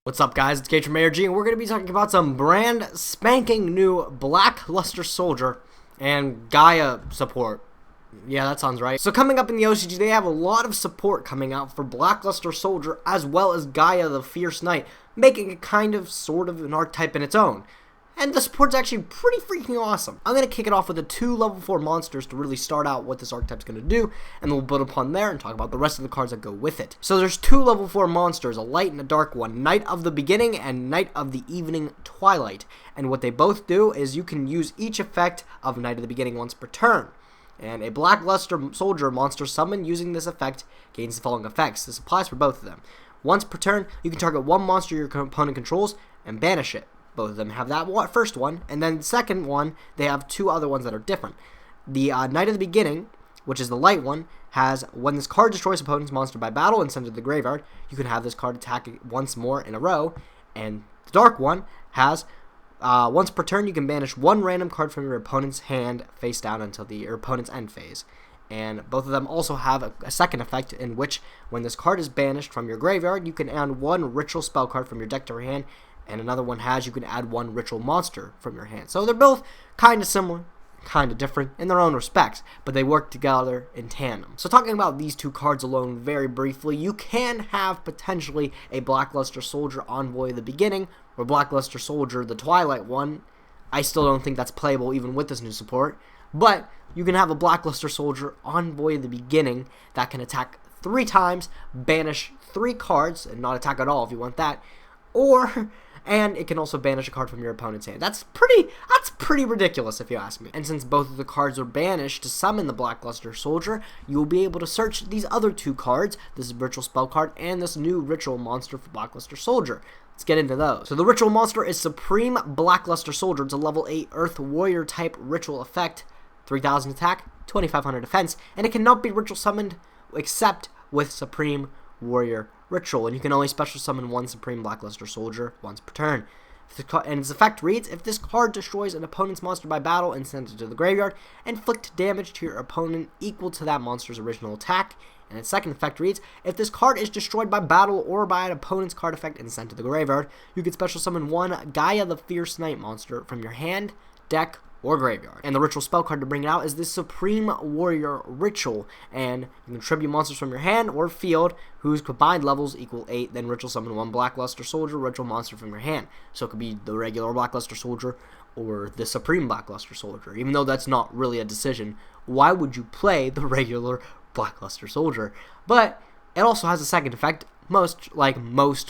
What's up, guys? It's Gage from ARG, and we're going to be talking about some brand spanking new Blackluster Soldier and Gaia support. Yeah, that sounds right. So coming up in the OCG, they have a lot of support coming out for Blackluster Soldier as well as Gaia the Fierce Knight, making it kind of sort of an archetype in its own. And the support's actually pretty freaking awesome. I'm going to kick it off with the 2 level 4 monsters to really start out what this archetype's going to do, and we'll build upon there and talk about the rest of the cards that go with it. So there's 2 level 4 monsters, a light and a dark one, Knight of the Beginning and Knight of the Evening Twilight. And what they both do is you can use each effect of Knight of the Beginning once per turn. And a Blackluster Soldier monster summoned using this effect gains the following effects. This applies for both of them. Once per turn, you can target one monster your opponent controls and banish it. Both of them have that first one, and then the second one, they have 2 other ones that are different. The Knight of the Beginning, which is the light one, has when this card destroys opponent's monster by battle and sends it to the graveyard, you can have this card attack it once more in a row. And the dark one has once per turn, you can banish 1 random card from your opponent's hand face down until your opponent's end phase. And both of them also have a second effect in which, when this card is banished from your graveyard, you can add 1 ritual spell card from your deck to your hand, and another one has you can add 1 ritual monster from your hand. So they're both kind of similar, kind of different in their own respects, but they work together in tandem. So talking about these 2 cards alone very briefly, you can have potentially a Blackluster Soldier Envoy of the Beginning, or Blackluster Soldier the Twilight one. I still don't think that's playable even with this new support, but you can have a Blackluster Soldier Envoy of the Beginning that can attack 3 times, banish 3 cards, and not attack at all if you want that, and it can also banish a card from your opponent's hand. That's pretty ridiculous if you ask me. And since both of the cards are banished to summon the Blackluster Soldier, you will be able to search these other 2 cards, this ritual spell card and this new ritual monster for Blackluster Soldier. Let's get into those. So the ritual monster is Supreme Blackluster Soldier. It's a level 8 Earth Warrior type ritual effect, 3000 attack, 2500 defense, and it cannot be ritual summoned except with Supreme Warrior Ritual, and you can only special summon 1 Supreme Blackluster Soldier once per turn. And its effect reads, if this card destroys an opponent's monster by battle and sends it to the graveyard, inflict damage to your opponent equal to that monster's original attack. And its second effect reads, if this card is destroyed by battle or by an opponent's card effect and sent to the graveyard, you can special summon 1 Gaia the Fierce Knight monster from your hand, deck, or graveyard. And the ritual spell card to bring it out is this Supreme Warrior Ritual, and you can tribute monsters from your hand or field whose combined levels equal 8, then ritual summon 1 Blackluster Soldier ritual monster from your hand. So it could be the regular Blackluster Soldier or the Supreme Blackluster Soldier. Even though that's not really a decision, why would you play the regular Blackluster Soldier? But it also has a second effect, most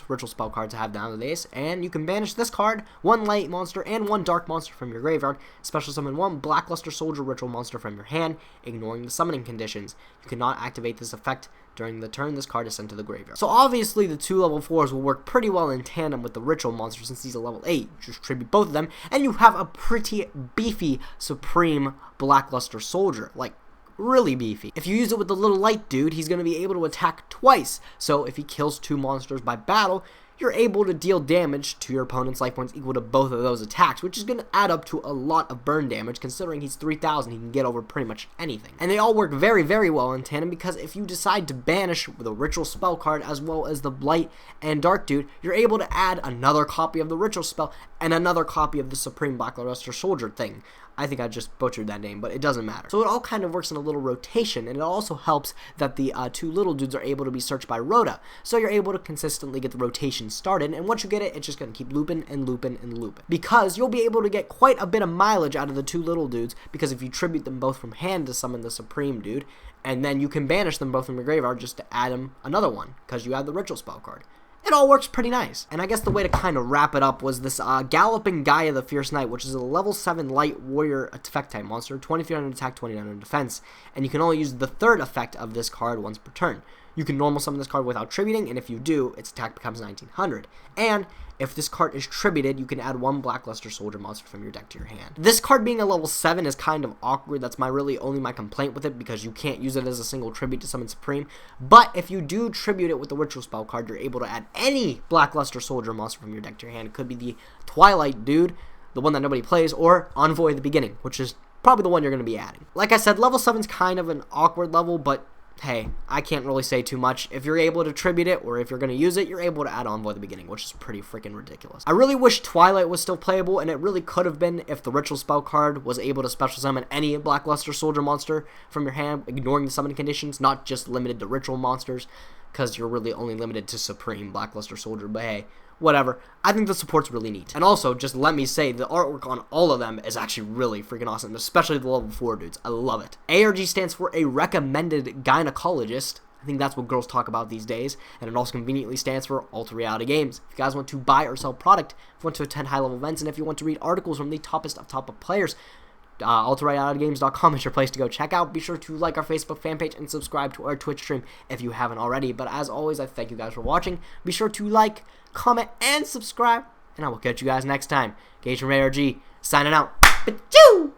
ritual spell cards have nowadays, and you can banish this card, 1 light monster and 1 dark monster from your graveyard, special summon 1 Blackluster Soldier ritual monster from your hand, ignoring the summoning conditions. You cannot activate this effect during the turn this card is sent to the graveyard. So obviously the 2 level 4s will work pretty well in tandem with the ritual monster since he's a level 8. Just tribute both of them, and you have a pretty beefy Supreme Blackluster Soldier, like really beefy. If you use it with the little light dude, he's going to be able to attack twice. So if he kills 2 monsters by battle, you're able to deal damage to your opponent's life points equal to both of those attacks, which is going to add up to a lot of burn damage. Considering he's 3000, he can get over pretty much anything. And they all work very, very well in tandem, because if you decide to banish the ritual spell card as well as the light and dark dude, you're able to add another copy of the ritual spell and another copy of the Supreme Blackluster Soldier thing. I think I just butchered that name, but it doesn't matter. So it all kind of works in a little rotation, and it also helps that the 2 little dudes are able to be searched by Rhoda. So you're able to consistently get the rotation started, and once you get it, it's just going to keep looping and looping and looping. Because you'll be able to get quite a bit of mileage out of the 2 little dudes, because if you tribute them both from hand to summon the Supreme dude, and then you can banish them both from your graveyard just to add them another one, because you have the ritual spell card. It all works pretty nice. And I guess the way to kind of wrap it up was this Galloping Gaia the Fierce Knight, which is a level 7 light warrior effect type monster, 2300 attack, 2900 defense, and you can only use the 3rd effect of this card once per turn. You can normal summon this card without tributing, and if you do, its attack becomes 1900. And if this card is tributed, you can add 1 Blackluster Soldier monster from your deck to your hand. This card being a level 7 is kind of awkward. That's only my complaint with it, because you can't use it as a single tribute to summon Supreme. But if you do tribute it with the ritual spell card, you're able to add any Blackluster Soldier monster from your deck to your hand. It could be the Twilight dude, the one that nobody plays, or Envoy of the Beginning, which is probably the one you're going to be adding. Like I said, level 7 is kind of an awkward level, but hey, I can't really say too much. If you're able to tribute it, or if you're going to use it, you're able to add Envoy at the beginning, which is pretty freaking ridiculous. I really wish Twilight was still playable, and it really could have been if the Ritual Spell card was able to special summon any Black Luster Soldier monster from your hand, ignoring the summon conditions, not just limited to Ritual monsters, because you're really only limited to Supreme Black Luster Soldier, but hey, whatever. I think the support's really neat. And also, just let me say, the artwork on all of them is actually really freaking awesome, especially the level 4 dudes. I love it. ARG stands for a recommended gynecologist. I think that's what girls talk about these days. And it also conveniently stands for Alter Reality Games. If you guys want to buy or sell product, if you want to attend high-level events, and if you want to read articles from the toppest of top players, AlterRealityGames.com is your place to go check out. Be sure to like our Facebook fan page and subscribe to our Twitch stream if you haven't already. But as always, I thank you guys for watching. Be sure to like, comment, and subscribe. And I will catch you guys next time. Gage from ARG, signing out. Achoo!